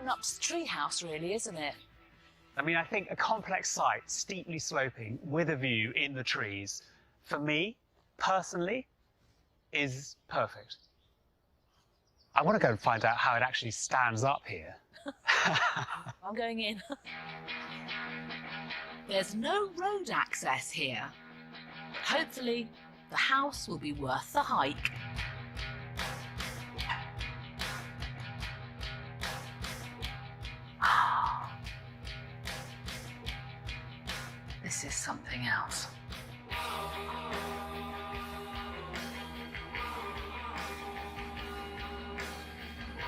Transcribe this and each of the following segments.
grown-up's treehouse, really, isn't it? I mean, I think a complex site, steeply sloping, with a view in the trees, for me, personally, is perfect. I want to go and find out how it actually stands up here. I'm going in. There's no road access here. But hopefully, the house will be worth the hike. This is something else.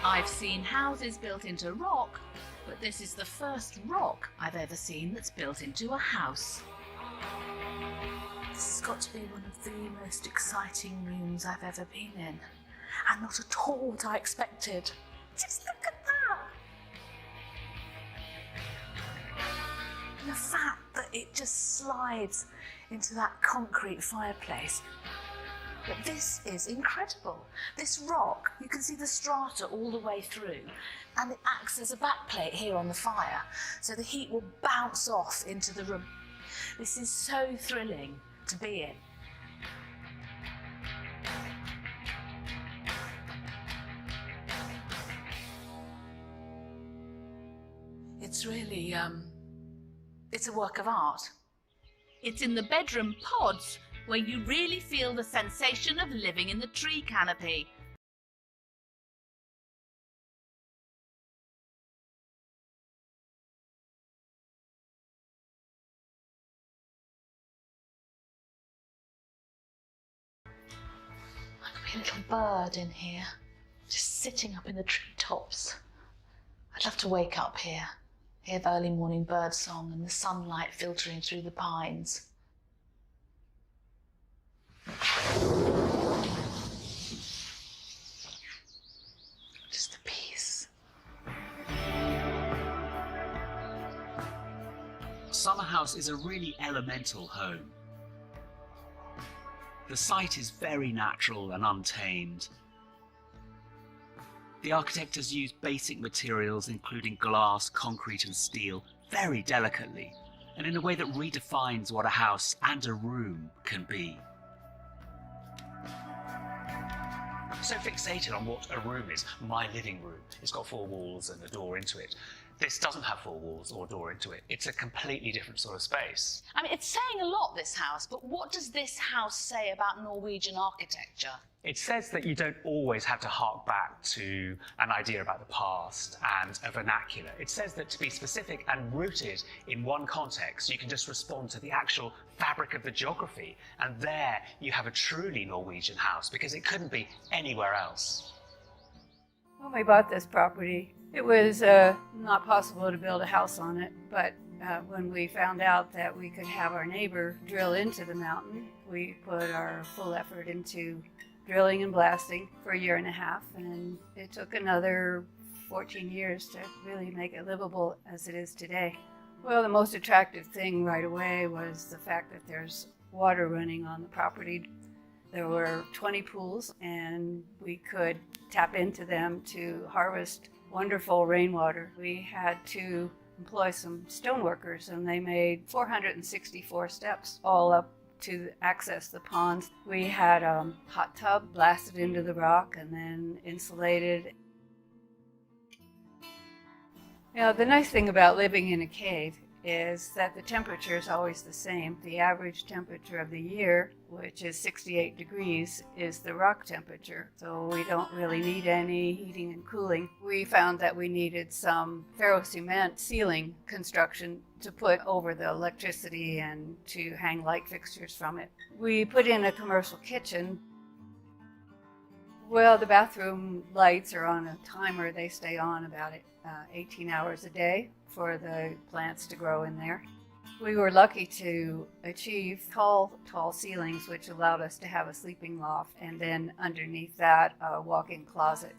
I've seen houses built into rock, but this is the first rock I've ever seen that's built into a house. This has got to be one of the most exciting rooms I've ever been in, and not at all what I expected. Just look at that! And the fact that it just slides into that concrete fireplace. But this is incredible. This rock, you can see the strata all the way through, and it acts as a backplate here on the fire, so the heat will bounce off into the room. This is so thrilling to be in. It's really, it's a work of art. It's in the bedroom pods where you really feel the sensation of living in the tree canopy. I could be a little bird in here, just sitting up in the treetops. I'd love to wake up here, hear the early morning bird song and the sunlight filtering through the pines. Just a piece. Summer House is a really elemental home. The site is very natural and untamed. The architect has used basic materials including glass, concrete and steel very delicately, and in a way that redefines what a house and a room can be. So fixated on what a room is. My living room, it's got 4 walls and a door into it. This doesn't have 4 walls or a door into it. It's a completely different sort of space. I mean, it's saying a lot, this house, but what does this house say about Norwegian architecture? It says that you don't always have to hark back to an idea about the past and a vernacular. It says that to be specific and rooted in one context, you can just respond to the actual fabric of the geography. And there you have a truly Norwegian house, because it couldn't be anywhere else. When we bought this property, it was not possible to build a house on it, but when we found out that we could have our neighbor drill into the mountain, we put our full effort into drilling and blasting for 1.5 years, and it took another 14 years to really make it livable as it is today. Well, the most attractive thing right away was the fact that there's water running on the property. There were 20 pools, and we could tap into them to harvest wonderful rainwater. We had to employ some stoneworkers, and they made 464 steps all up to access the ponds. We had a hot tub blasted into the rock and then insulated. Now, the nice thing about living in a cave is that the temperature is always the same. The average temperature of the year, which is 68 degrees, is the rock temperature. So we don't really need any heating and cooling. We found that we needed some ferro-cement ceiling construction to put over the electricity and to hang light fixtures from it. We put in a commercial kitchen. Well, the bathroom lights are on a timer. They stay on about 18 hours a day for the plants to grow in there. We were lucky to achieve tall ceilings, which allowed us to have a sleeping loft, and then underneath that, a walk-in closet.